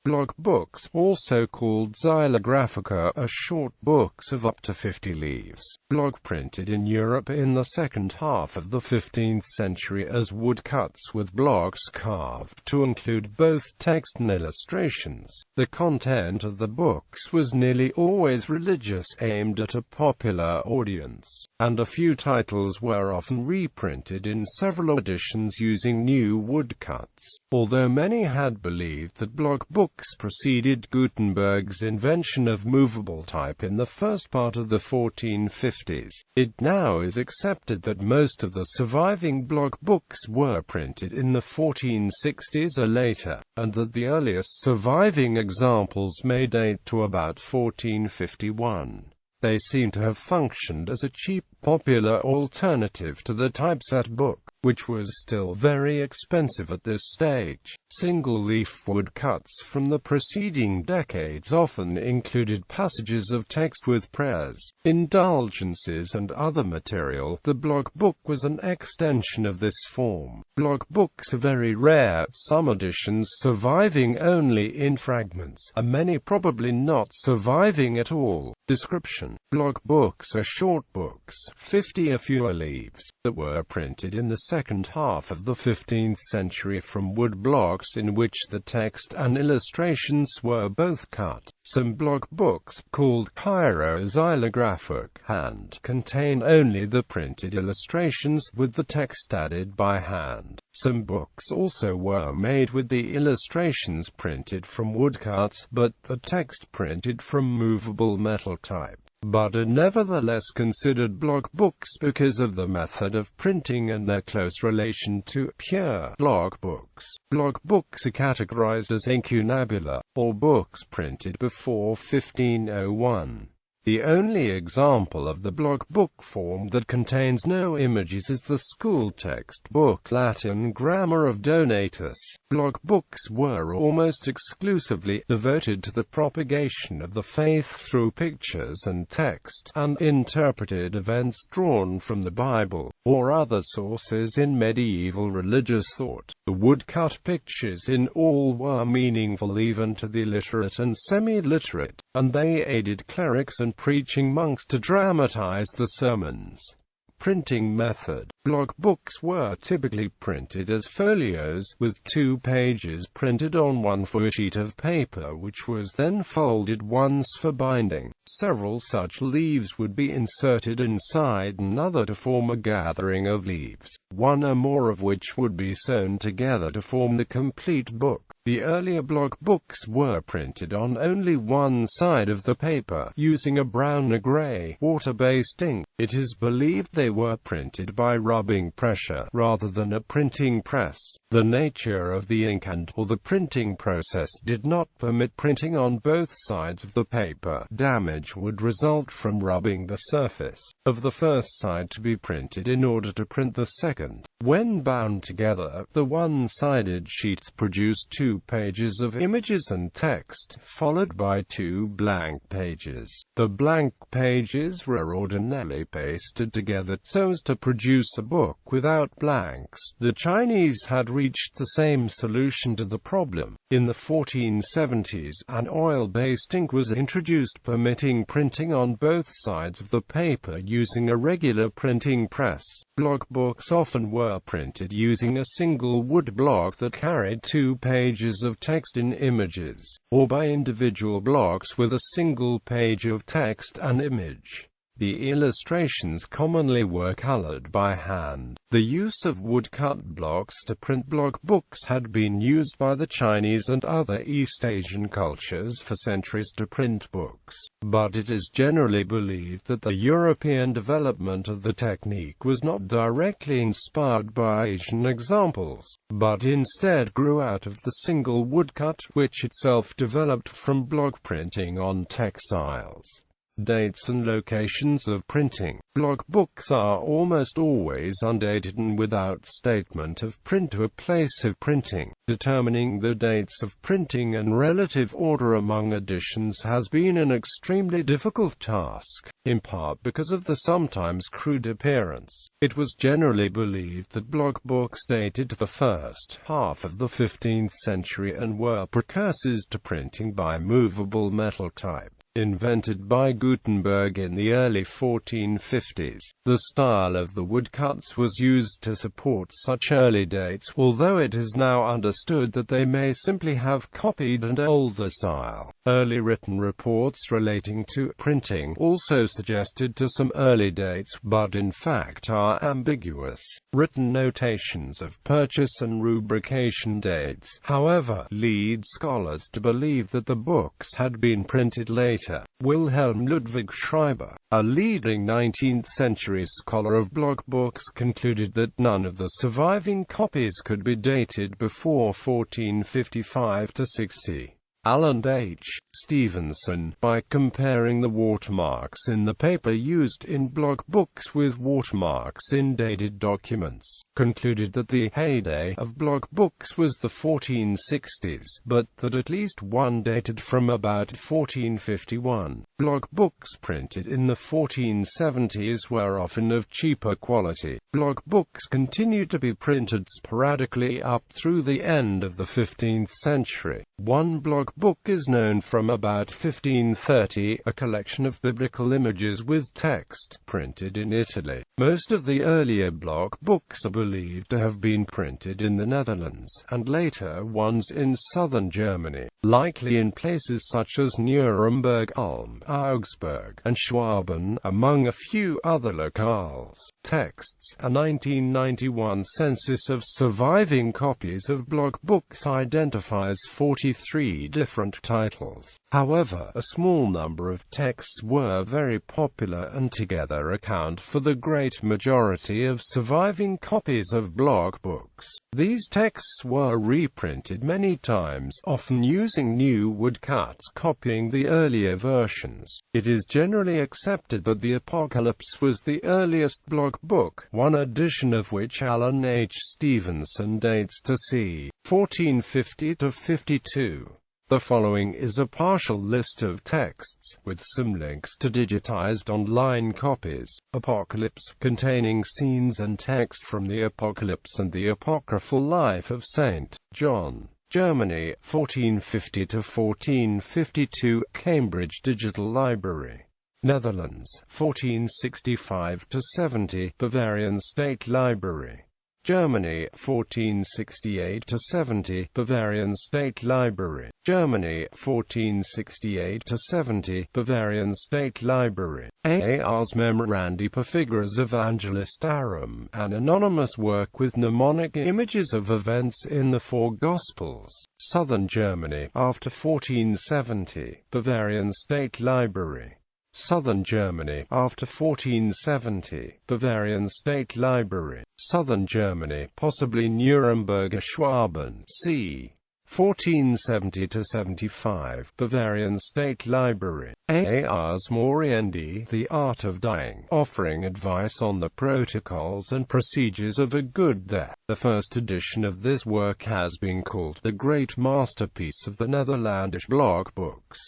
Block books, also called xylographica, are short books of up to 50 leaves. Block printed in Europe in the second half of the 15th century as woodcuts, with blocks carved to include both text and illustrations. The content of the books was nearly always religious, aimed at a popular audience, and a few titles were often reprinted in several editions using new woodcuts. Although many had believed that block books preceded Gutenberg's invention of movable type in the first part of the 1450s, it now is accepted that most of the surviving block books were printed in the 1460s or later, and that the earliest surviving examples may date to about 1451. They seem to have functioned as a cheap, popular alternative to the typeset book, which was still very expensive at this stage. Single-leaf woodcuts from the preceding decades often included passages of text with prayers, indulgences and other material. The block book was an extension of this form. Block books are very rare, some editions surviving only in fragments, and many probably not surviving at all. Description: block books are short books, 50 or fewer leaves, that were printed in the second half of the 15th century from wood blocks in which the text and illustrations were both cut. Some block books, called xylographic, hand, contain only the printed illustrations, with the text added by hand. Some books also were made with the illustrations printed from woodcuts, but the text printed from movable metal type, but are nevertheless considered block books because of the method of printing and their close relation to pure block books. Block books are categorized as incunabular, or books printed before 1501. The only example of the block book form that contains no images is the school text book Latin Grammar of Donatus. Block books were almost exclusively devoted to the propagation of the faith through pictures and text, and interpreted events drawn from the Bible, or other sources in medieval religious thought. The woodcut pictures in all were meaningful even to the illiterate and semi-literate, and they aided clerics and preaching monks to dramatize the sermons. Printing method: block books were typically printed as folios, with 2 pages printed on one full sheet of paper, which was then folded once for binding. Several such leaves would be inserted inside another to form a gathering of leaves, one or more of which would be sewn together to form the complete book. The earlier block books were printed on only one side of the paper, using a brown or gray, water-based ink. It is believed they were printed by rubbing pressure, rather than a printing press. The nature of the ink or the printing process did not permit printing on both sides of the paper. Damage would result from rubbing the surface of the first side to be printed in order to print the second. When bound together, the one-sided sheets produced 2 pages of images and text, followed by 2 blank pages. The blank pages were ordinarily pasted together so as to produce a book without blanks. The Chinese had reached the same solution to the problem. In the 1470s, an oil-based ink was introduced permitting printing on both sides of the paper using a regular printing press. Block books often were printed using a single wood block that carried 2 pages of text in images, or by individual blocks with a single page of text and image. The illustrations commonly were colored by hand. The use of woodcut blocks to print block books had been used by the Chinese and other East Asian cultures for centuries to print books, but it is generally believed that the European development of the technique was not directly inspired by Asian examples, but instead grew out of the single woodcut, which itself developed from block printing on textiles. Dates and locations of printing. Block books are almost always undated and without statement of print or place of printing. Determining the dates of printing and relative order among editions has been an extremely difficult task, in part because of the sometimes crude appearance. It was generally believed that block books dated to the first half of the 15th century and were precursors to printing by movable metal type, invented by Gutenberg in the early 1450s. The style of the woodcuts was used to support such early dates, although it is now understood that they may simply have copied an older style. Early written reports relating to printing also suggested to some early dates, but in fact are ambiguous. Written notations of purchase and rubrication dates, however, lead scholars to believe that the books had been printed later. Wilhelm Ludwig Schreiber, a leading 19th-century scholar of block books, concluded that none of the surviving copies could be dated before 1455–60. Alan H. Stevenson, by comparing the watermarks in the paper used in block books with watermarks in dated documents, concluded that the heyday of block books was the 1460s, but that at least one dated from about 1451. Block books printed in the 1470s were often of cheaper quality. Block books continued to be printed sporadically up through the end of the 15th century. One block book is known from about 1530, a collection of biblical images with text, printed in Italy. Most of the earlier block books are believed to have been printed in the Netherlands, and later ones in southern Germany, likely in places such as Nuremberg, Ulm, Augsburg, and Schwaben, among a few other locales. Texts. A 1991 census of surviving copies of block books identifies 43 different titles. However, a small number of texts were very popular and together account for the great majority of surviving copies of block books. These texts were reprinted many times, often using new woodcuts copying the earlier versions. It is generally accepted that the Apocalypse was the earliest block book, one edition of which Alan H. Stevenson dates to c. 1450–52. The following is a partial list of texts, with some links to digitized online copies. Apocalypse, containing scenes and text from the Apocalypse and the Apocryphal Life of St. John. Germany, 1450–1452, Cambridge Digital Library. Netherlands, 1465–70, Bavarian State Library. Germany, 1468–70, Bavarian State Library. Germany, 1468–70, Bavarian State Library. Ars Memorandi per Figuras Evangelistarum, an anonymous work with mnemonic images of events in the four Gospels. Southern Germany, after 1470, Bavarian State Library. Southern Germany, after 1470, Bavarian State Library. Southern Germany, possibly Nuremberg or Schwaben, c. 1470–75, Bavarian State Library. Ars Moriendi, The Art of Dying, offering advice on the protocols and procedures of a good death. The first edition of this work has been called the great masterpiece of the Netherlandish block books.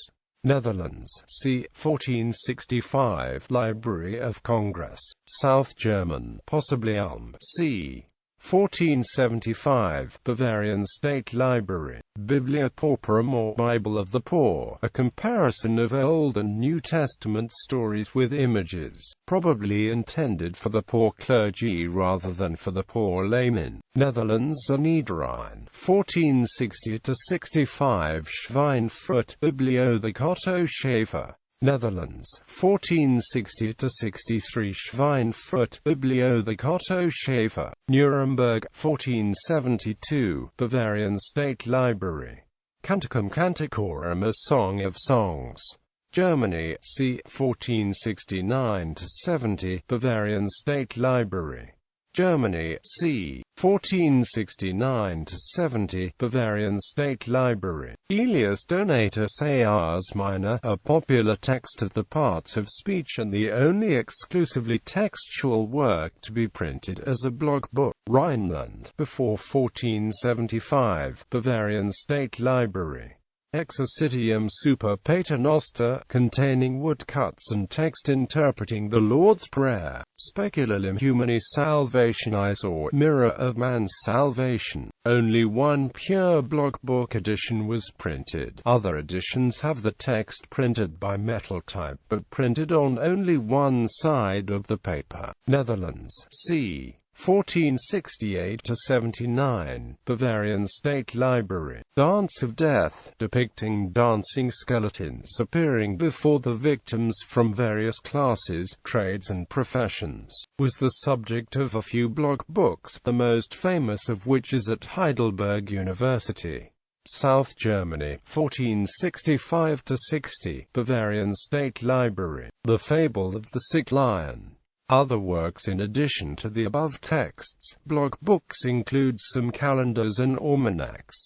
Netherlands, c. 1465, Library of Congress. South German, possibly Ulm, c. 1475, Bavarian State Library. Biblia Pauperum, or Bible of the Poor, a comparison of Old and New Testament stories with images, probably intended for the poor clergy rather than for the poor laymen. Netherlands, Nederrijn, 1460–65, Schweinfurt, Bibliotheek Otto Schaefer. Netherlands, 1460–63, Schweinfurt, Bibliotheek Otto Schaefer. Nuremberg, 1472, Bavarian State Library. Canticum Canticorum, a Song of Songs. Germany, c. 1469–70, Bavarian State Library. Germany, c. 1469–70, Bavarian State Library. Elias Donatus Ars Minor, a popular text of the parts of speech and the only exclusively textual work to be printed as a block book. Rhineland, before 1475, Bavarian State Library. Exercitium Super Paternoster, containing woodcuts and text interpreting the Lord's Prayer. Speculum Humani Salvationis, or Mirror of Man's Salvation. Only one pure block book edition was printed. Other editions have the text printed by metal type but printed on only one side of the paper. Netherlands, c. 1468–79, Bavarian State Library. Dance of Death, depicting dancing skeletons appearing before the victims from various classes, trades and professions, was the subject of a few block books, the most famous of which is at Heidelberg University, South Germany, 1465–60, Bavarian State Library. The Fable of the Sick Lion. Other works in addition to the above texts. Block books include some calendars and almanacs.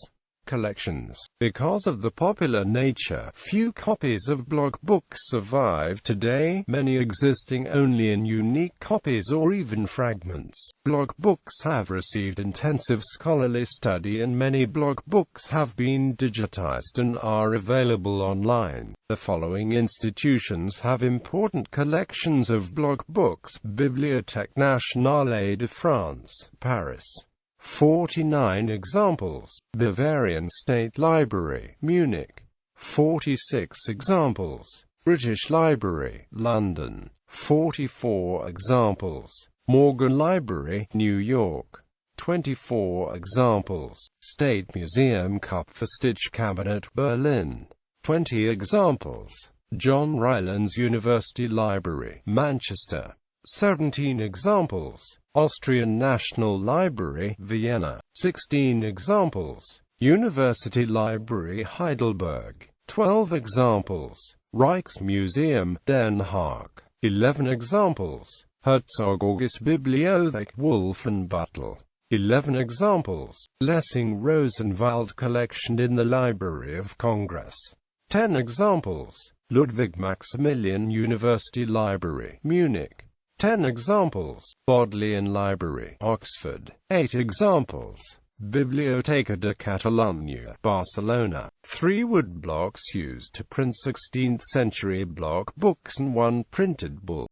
Collections. Because of the popular nature, few copies of block books survive today, many existing only in unique copies or even fragments. Block books have received intensive scholarly study and many block books have been digitized and are available online. The following institutions have important collections of block books: Bibliothèque Nationale de France, Paris. 49 examples. Bavarian State Library, Munich. 46 examples. British Library, London. 44 examples. Morgan Library, New York. 24 examples. State Museum Kupferstich Cabinet, Berlin. 20 examples. John Rylands University Library, Manchester. 17 examples. Austrian National Library, Vienna. 16 examples. University Library, Heidelberg. 12 examples. Rijksmuseum, Den Haag. 11 examples. Herzog August Bibliothek, Wolfenbüttel. 11 examples. Lessing Rosenwald collection in the Library of Congress. 10 examples. Ludwig Maximilian University Library, Munich. 10 examples. Bodleian Library, Oxford. 8 examples. Biblioteca de Catalunya, Barcelona. 3 wood blocks used to print 16th-century block books and 1 printed bull.